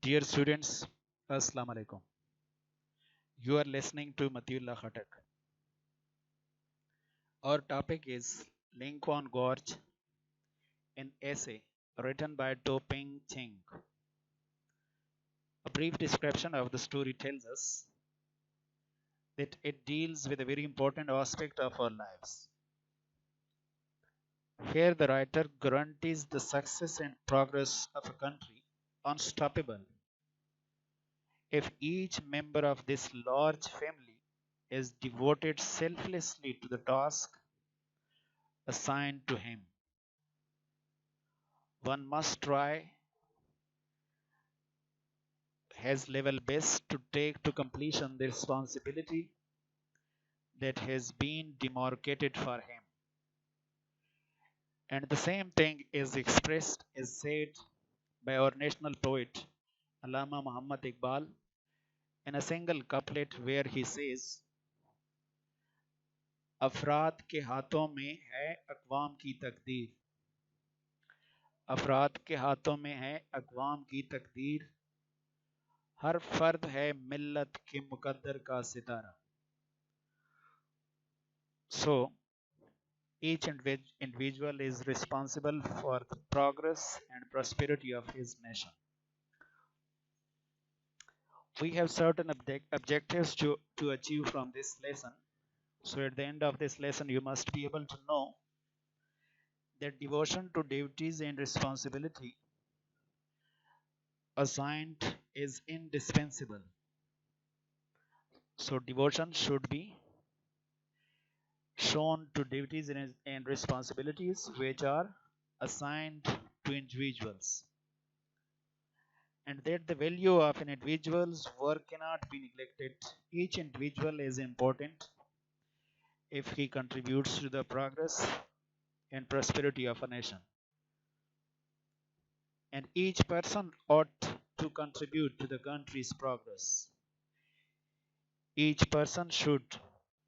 Dear students, Assalamu alaikum. You are listening to Matiullah Khatak. Our topic is Lincoln Gorge, an essay written by Topeng Ching. A brief description of the story tells us that it deals with a very important aspect of our lives. Here, the writer guarantees the success and progress of a country unstoppable if each member of this large family is devoted selflessly to the task assigned to him. One must try his level best to take to completion the responsibility that has been demarcated for him. And the same thing is expressed, is said by our national poet Allama Muhammad Iqbal in a single couplet where he says, अफराद के हाथों में है अक़वाम की तकदीर, अफराद के हाथों में है अक़वाम की तकदीर, हर फर्द है मिल्लत के मुकद्दर का सितारा. So, each individual is responsible for the progress and prosperity of his nation. We have certain objectives to achieve from this lesson. So, at the end of this lesson, you must be able to know that devotion to duties and responsibility assigned is indispensable. So, devotion should be shown to duties and responsibilities which are assigned to individuals, and that the value of an individual's work cannot be neglected. Each individual is important if he contributes to the progress and prosperity of a nation, and each person ought to contribute to the country's progress. Each person should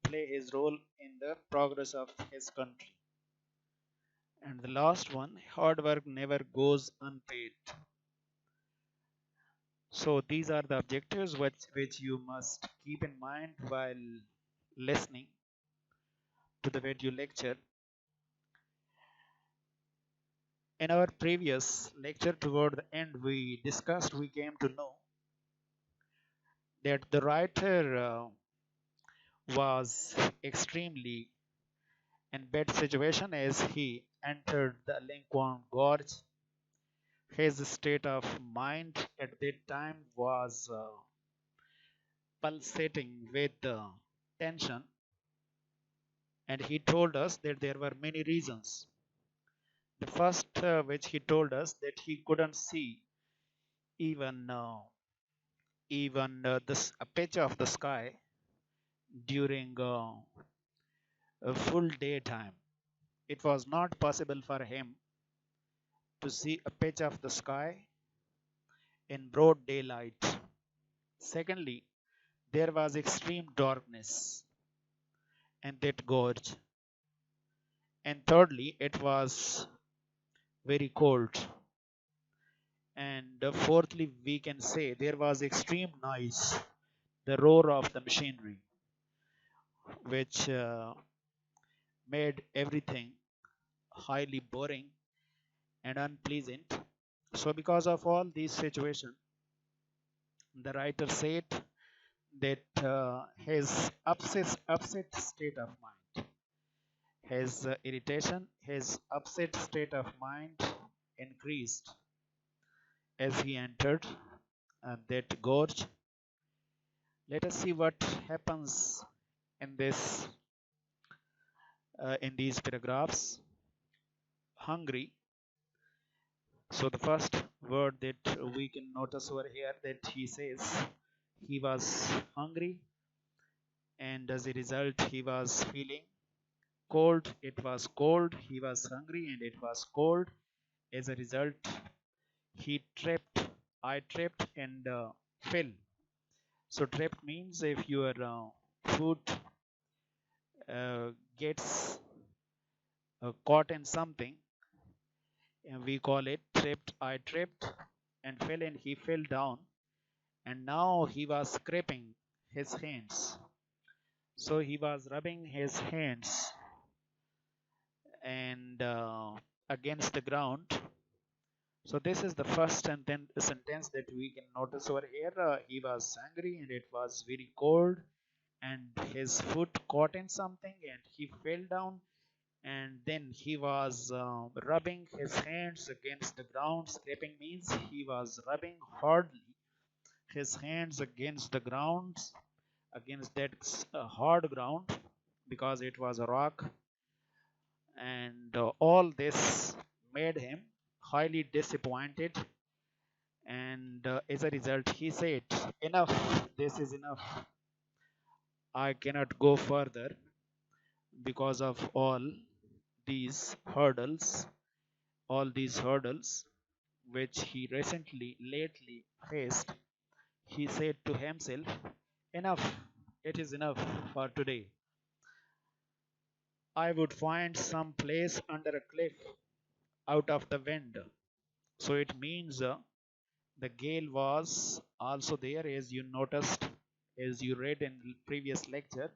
play his role in the progress of his country. And the last one, hard work never goes unpaid. So these are the objectives which you must keep in mind while listening to the video lecture. In our previous lecture toward the end, we came to know that the writer was extremely in bad situation as he entered the Lincoln Gorge. His state of mind at that time was pulsating with tension, and he told us that there were many reasons. The first, which he told us, that he couldn't see even a patch of the sky during a full daytime. It was not possible for him to see a patch of the sky in broad daylight. Secondly, there was extreme darkness in that gorge. And thirdly, it was very cold. And fourthly, we can say there was extreme noise, the roar of the machinery, which made everything highly boring and unpleasant. So, because of all these situations, the writer said that his upset state of mind, his irritation, his upset state of mind increased as he entered that gorge. Let us see what happens in this in these paragraphs. Hungry. So the first word that we can notice over here, that he says he was hungry, and as a result he was feeling cold. It was cold. He was hungry and it was cold. As a result, he tripped. I tripped and fell. So trapped means if your foot gets caught in something, and we call it tripped. I tripped and fell, and he fell down. and now he was scraping his hands. So he was rubbing his hands and against the ground. So this is the first sentence that we can notice over here. He was angry and it was very cold, and his foot caught in something and he fell down, and then he was rubbing his hands against the ground. Scraping means he was rubbing hardly his hands against the ground, against that hard ground, because it was a rock, and all this made him highly disappointed, and as a result he said, enough, this is enough, I cannot go further because of these hurdles all these hurdles which he lately faced. He said to himself, enough, it is enough for today. I would find some place under a cliff out of the wind. So it means the gale was also there, as you noticed, as you read in the previous lecture,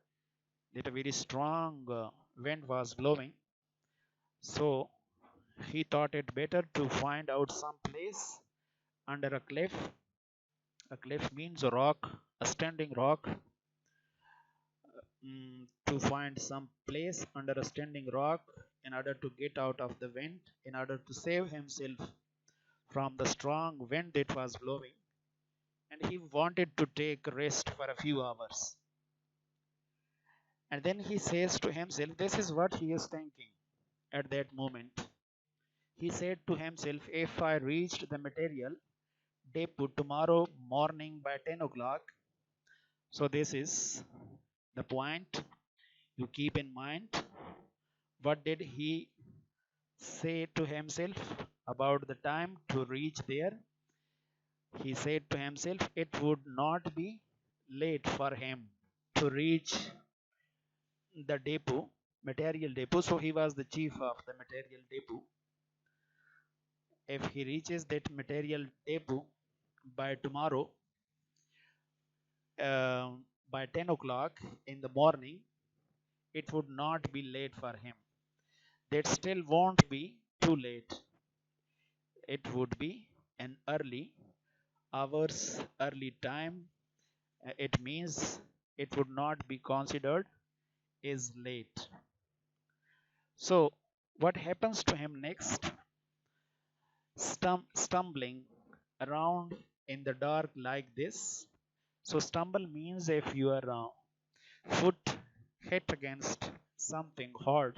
that a very strong wind was blowing. So he thought it better to find out some place under a cliff. A cliff means a rock, a standing rock. To find some place under a standing rock in order to get out of the wind, in order to save himself from the strong wind that was blowing. And he wanted to take rest for a few hours. And then he says to himself, this is what he is thinking at that moment. He said to himself, if I reached the material depot tomorrow morning by 10 o'clock, so this is the point you keep in mind. What did he say to himself about the time to reach there? He said to himself, it would not be late for him to reach the depot, material depot. So he was the chief of the material depot. If he reaches that material depot by tomorrow, uh, by 10 o'clock in the morning, it would not be late for him. That still won't be too late. It would be an early hours, early time. It means it would not be considered as late. So what happens to him next? Stumbling around in the dark like this. So stumble means if your foot hit against something hard,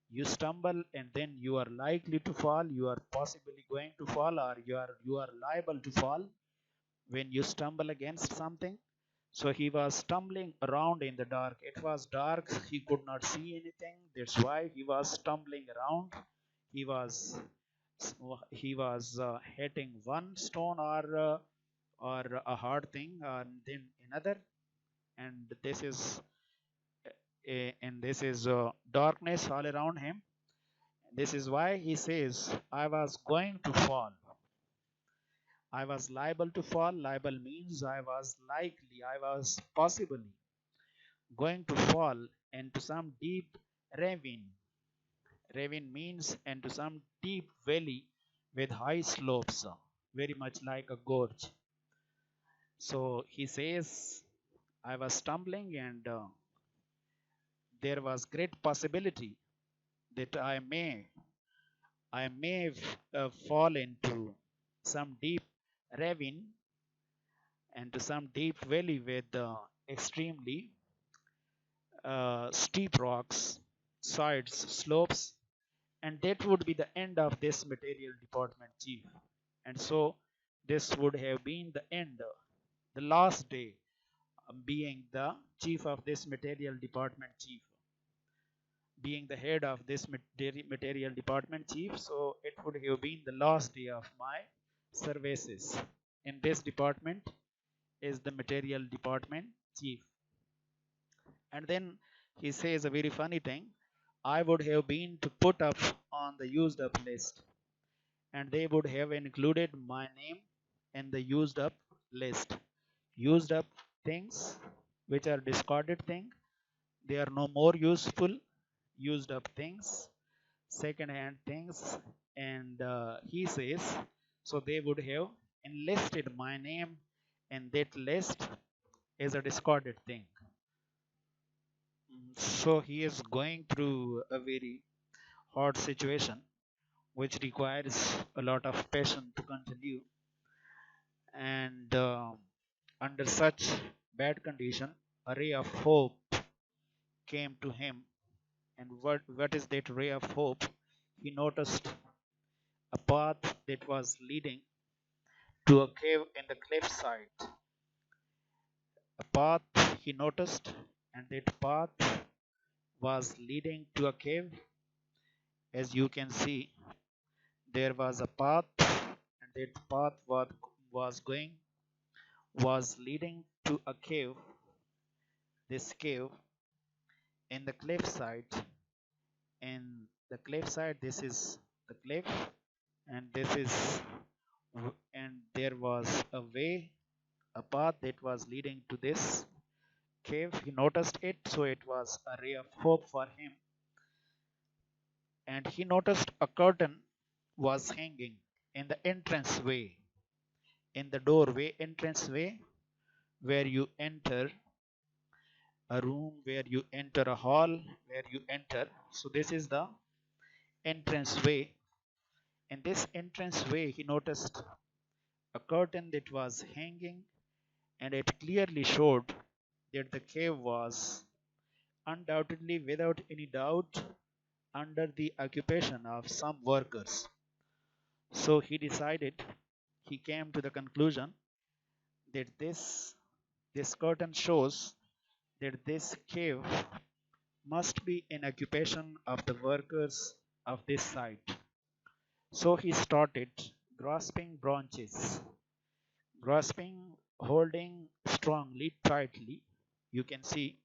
you stumble and then you are likely to fall, you are possibly going to fall, or you are liable to fall when you stumble against something. So he was stumbling around in the dark. It was dark, he could not see anything, that's why he was stumbling around. He was he was hitting one stone, or a hard thing, and then another, and this is darkness all around him. This is why he says, I was going to fall. I was liable to fall. Liable means I was likely, I was possibly going to fall into some deep ravine. Ravine means into some deep valley with high slopes, very much like a gorge. So he says, I was stumbling, and there was great possibility that I may fall into some deep ravine and to some deep valley with extremely steep rocks, sides, slopes, and that would be the end of this material department chief. And so this would have been the end, the last day, being the chief of this material department chief, being the head of this material department chief. So it would have been the last day of my services in this department is the material department chief. And then he says a very funny thing, I would have been to put up on the used up list, and they would have included my name in the used up list. used up things which are discarded thing, they are no more useful. Used up things, second hand things. And he says, so they would have enlisted my name in that list as a discarded thing. So he is going through a very hard situation which requires a lot of passion to continue. And under such bad condition, a ray of hope came to him. And what is that ray of hope? He noticed a path that was leading to a cave in the cliffside. A path he noticed, and that path was leading to a cave. As you can see, there was a path, and that path was leading to a cave. This cave in the cliffside. In the cliffside, this is the cliff, and and there was a way, a path that was leading to this cave. He noticed it, so it was a ray of hope for him. And he noticed a curtain was hanging in the entrance way, in the doorway, entrance way, where you enter a room, where you enter a hall, where you enter. So this is the entrance way. In this entrance way, he noticed a curtain that was hanging, and it clearly showed that the cave was undoubtedly, without any doubt, under the occupation of some workers. So he came to the conclusion that this curtain shows that this cave must be in occupation of the workers of this site. So he started grasping branches, grasping, holding strongly, tightly. You can see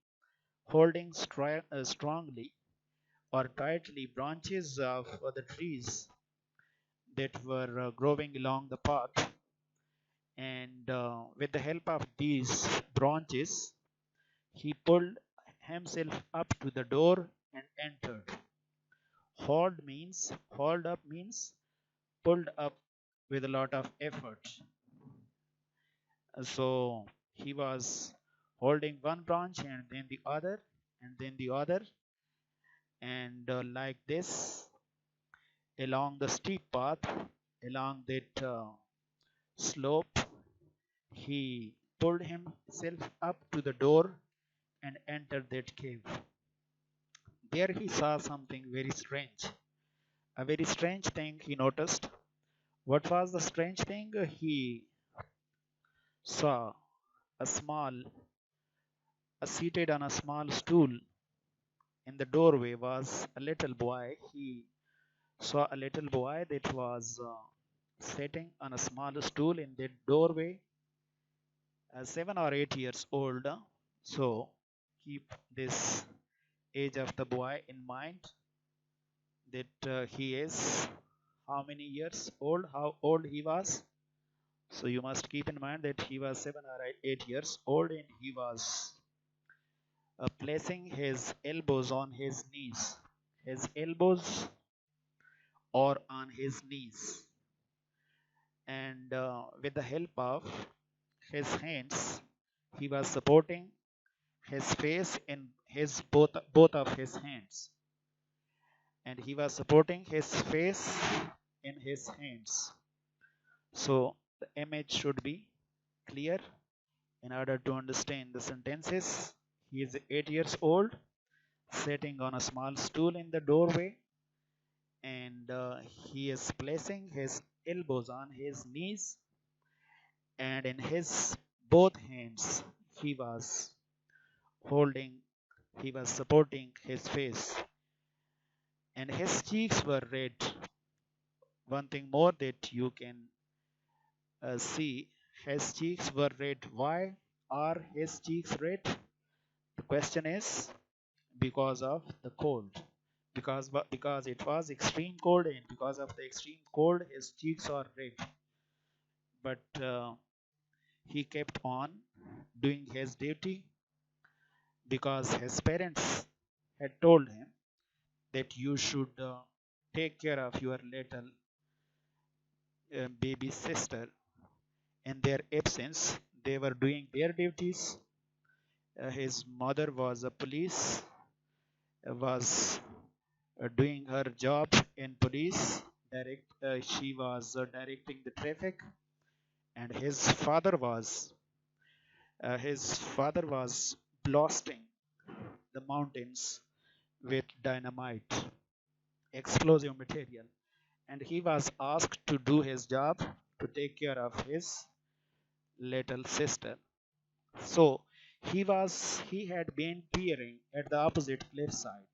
holding strongly or tightly branches of the trees that were growing along the path. And with the help of these branches, he pulled himself up to the door and entered. Hold up means pulled up with a lot of effort. So he was holding one branch and then the other and then the other, and like this, along the steep path, along that slope, he pulled himself up to the door and entered that cave. There he saw something very strange. A very strange thing he noticed. What was the strange thing? He saw a small, seated on a small stool in the doorway was a little boy. He saw a little boy that was sitting on a small stool in the doorway, 7 or 8 years old. So keep this age of the boy in mind, that he is how many years old, how old he was. So you must keep in mind that he was 7 or 8 years old, and he was placing his elbows on his knees, his elbows or on his knees, and with the help of his hands, he was supporting his face in his both of his hands, and he was supporting his face in his hands. So the image should be clear in order to understand the sentences. He is 8 years old, sitting on a small stool in the doorway, and he is placing his elbows on his knees, and in his both hands he was holding, he was supporting his face, and his cheeks were red. One thing more that you can see, his cheeks were red. Why are his cheeks red? The question is because of the cold. Because it was extreme cold, and because of the extreme cold, his cheeks are red. But he kept on. doing his duty because his parents had told him that you should take care of your little baby sister. In their absence, they were doing their duties. His mother was a police, was doing her job in police. She was directing the traffic, and his father was blasting the mountains with dynamite, explosive material, and he was asked to do his job to take care of his little sister. So he had been peering at the opposite cliffside.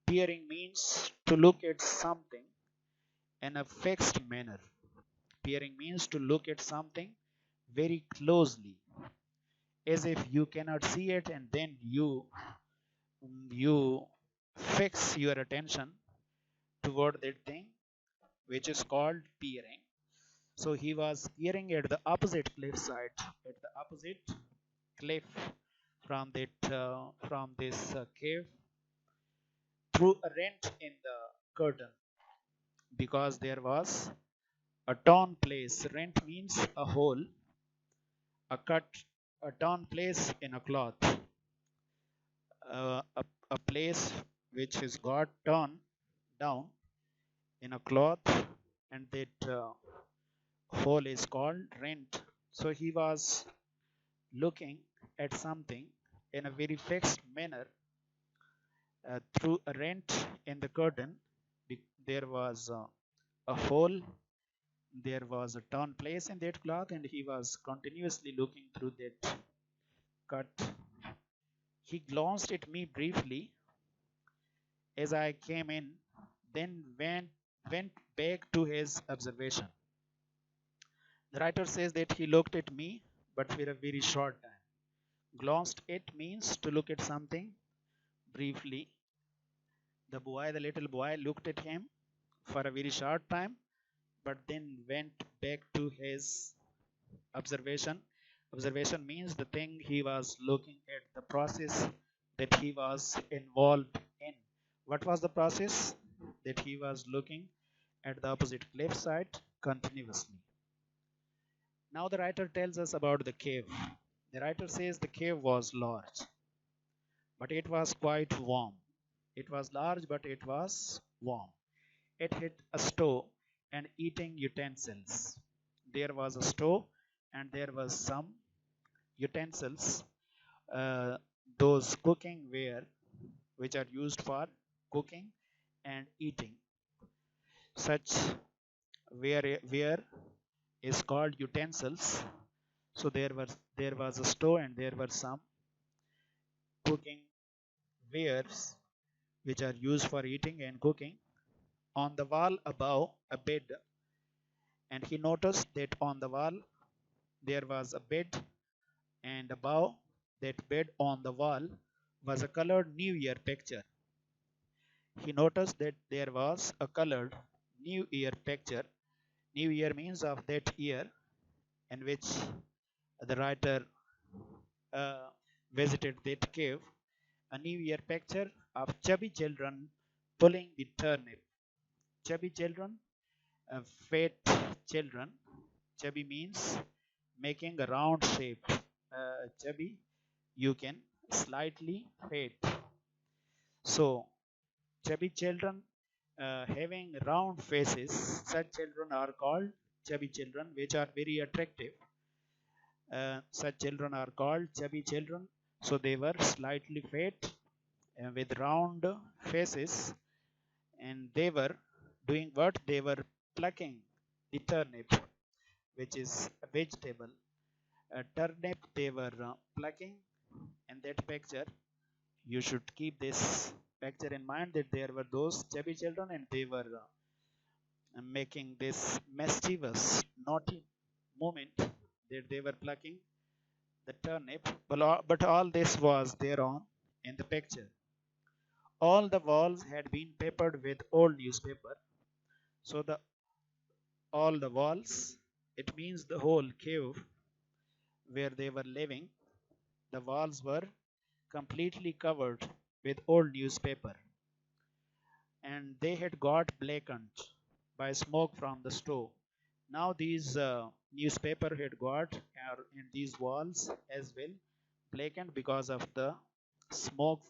Peering means to look at something in a fixed manner. Peering means to look at something very closely, as if you cannot see it, and then you fix your attention toward that thing, which is called peering. So he was peering at the opposite cliffside, at the opposite cliff from this cave, through a rent in the curtain, because there was a torn place. Rent means a hole, a cut, a torn place in a cloth, a place which has got torn down in a cloth, and that hole is called rent. So he was looking at something in a very fixed manner through a rent in the curtain. There was a hole, there was a torn place in that cloth, and he was continuously looking through that cut. He glanced at me briefly as I came in, then went back to his observation. The writer says that he looked at me, but for a very short time. Glanced at means to look at something briefly. The little boy, looked at him for a very short time, but then went back to his observation. Observation means the thing he was looking at, the process that he was involved in. What was the process? That he was looking at the opposite cliffside continuously. Now the writer tells us about the cave. The writer says the cave was large, but it was quite warm. It was large, but it was warm. It had a stove and eating utensils. There was a stove and there was some utensils, uh, those cooking ware which are used for cooking and eating. Such ware is called utensils. So there was a stove and there were some cooking wares which are used for eating and cooking. On the wall above a bed, and he noticed that on the wall there was a bed, and above that bed on the wall was a colored New Year picture. He noticed that there was a colored New Year picture. New Year means of that year in which the writer uh, visited that cave. A New Year picture of chubby children pulling the turnip. Chubby children, fat children. Chubby means making a round shape. Chubby, you can slightly fat. So, chubby children having round faces, such children are called chubby children, which are very attractive. Such children are called chubby children. So, they were slightly fat with round faces, and they were doing what? They were plucking the turnip, which is a vegetable. A turnip they were plucking in that picture. You should keep this picture in mind, that there were those chubby children and they were making this mischievous, naughty movement, that they were plucking the turnip. But all this was there on in the picture. All the walls had been papered with old newspaper. So all the walls, it means the whole cave, where they were living, the walls were completely covered with old newspaper, and they had got blackened by smoke from the stove. Now these newspaper had got in these walls as well blackened because of the smoke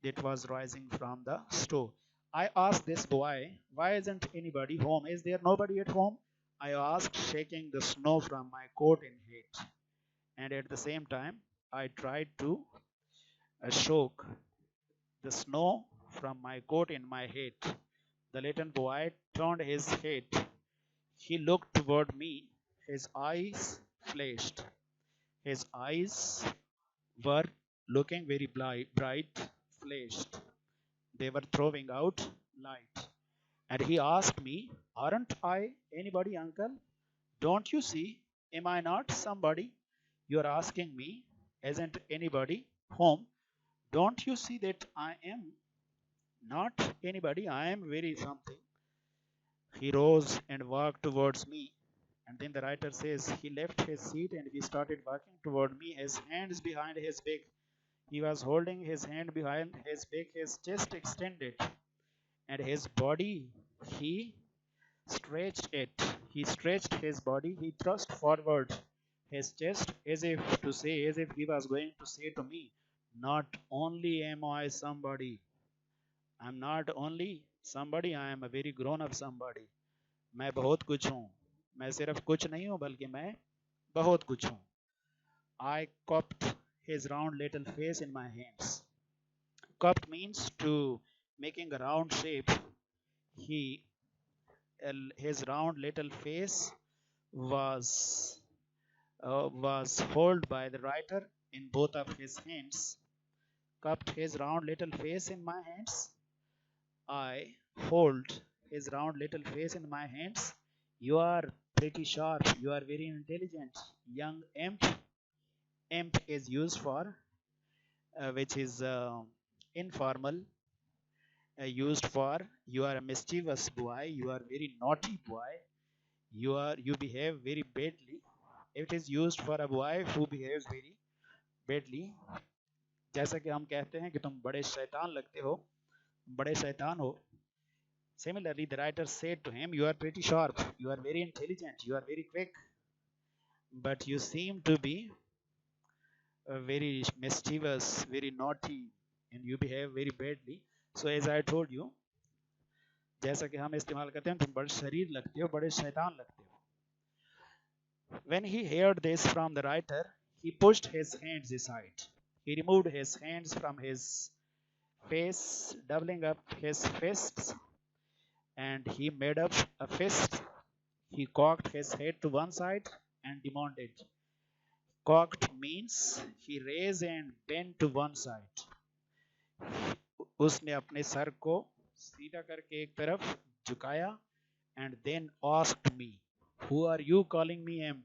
that was rising from the stove. I asked this boy, why isn't anybody home? Is there nobody at home? I asked, shaking the snow from my coat in heat. And at the same time, I tried to soak the snow from my coat in my head. The little boy turned his head. He looked toward me. His eyes flashed. His eyes were looking very bright, flashed. They were throwing out light. And he asked me, aren't I anybody, uncle? Don't you see? Am I not somebody? You're asking me, isn't anybody home? Don't you see that I am not anybody? I am very something. He rose and walked towards me. And then the writer says he left his seat and he started walking toward me, his hands behind his back. He was holding his hand behind his back, his chest extended, and his body, he stretched it. He stretched his body, he thrust forward his chest as if to say, as if he was going to say to me, not only am I somebody, I'm not only somebody, I am a very grown up somebody. मैं बहुत कुछ हूँ. मैं सिर्फ कुछ नहीं हूँ बल्कि मैं बहुत कुछ हूँ. I cupped his round little face in my hands. Cupped means to making a round shape. He his round little face was was held by the writer in both of his hands. Cupped his round little face in my hands. I hold his round little face in my hands. You are pretty sharp. You are very intelligent. Young imp. Imp is used for, which is informal, used for you are a mischievous boy. You are very naughty boy. You behave very badly. It is used for a boy who behaves very badly. जैसा कि हम कहते हैं कि तुम बड़े शैतान लगते हो, बड़े शैतान हो. Similarly, the writer said to him, you are pretty sharp, you are very intelligent, you are very quick, but you seem to be very mischievous, very naughty, and you behave very badly. So as I told you, जैसा कि हम इस्तेमाल करते हैं, तुम बड़े शरीर लगते हो, बड़े शैतान लगते हो. When he heard this from the writer, he pushed his hands aside. He removed his hands from his face, doubling up his fists, and he made up a fist. He cocked his head to one side and demanded. Cocked means he raised and bent to one side. उसने अपने sir को सीधा करके एक तरफ झुकाया and then asked me, who are you calling me imp?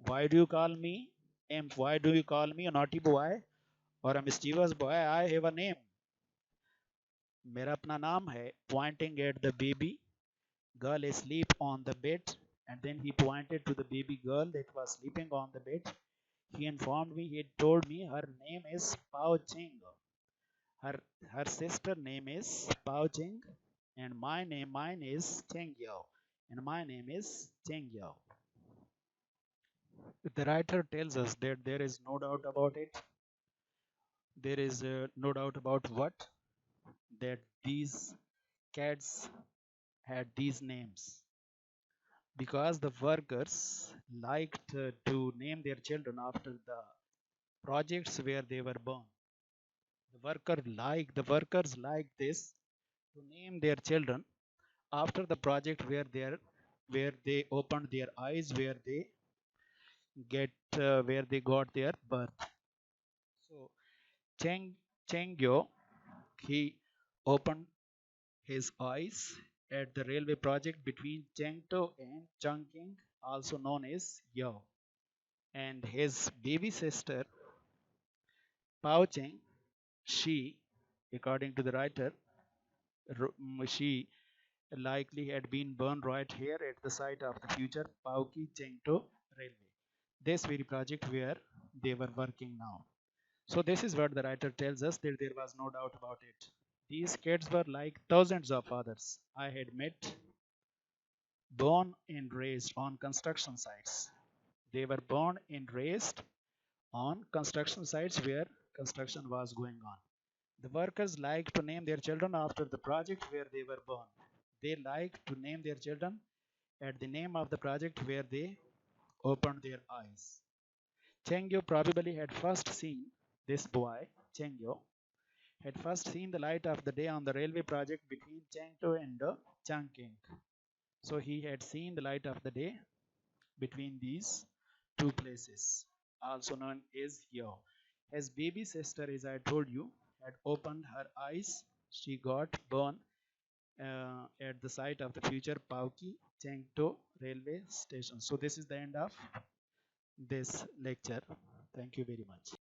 Why do you call me imp? Why do you call me a naughty boy or a mischievous boy? I have a name. मेरा अपना नाम है. Pointing at the baby girl asleep on the bed, and then he pointed to the baby girl that was sleeping on the bed. He informed me, he had told me her name is Pao Ching. Her her sister name is Pao Ching, and mine is Cheng Yao, and my name is Cheng Yao. The writer tells us that there is no doubt about it. There is no doubt about what? That these cats had these names because the workers liked to name their children after the projects where they were born. The workers like this to name their children after the project where they opened their eyes, where they got their birth. So Chengyo, he opened his eyes at the railway project between Chengto and Chongqing, also known as Yao. And his baby sister Pao Cheng, she, according to the writer, she likely had been born right here at the site of the future Pauki Chengto railway. this very project where they were working now. So this is what the writer tells us, that there was no doubt about it. These kids were like thousands of others I had met, born and raised on construction sites. They were born and raised on construction sites where construction was going on. The workers liked to name their children after the project where they were born. They liked to name their children at the name of the project where they opened their eyes. Chengyo probably had first seen this boy, Chengyo, had first seen the light of the day on the railway project between Chengdu and Changking. So he had seen the light of the day between these two places, also known as Yao. His baby sister, as I told you, had opened her eyes. She got born at the site of the future Pauki Chengto railway station. So this is the end of this lecture. Thank you very much.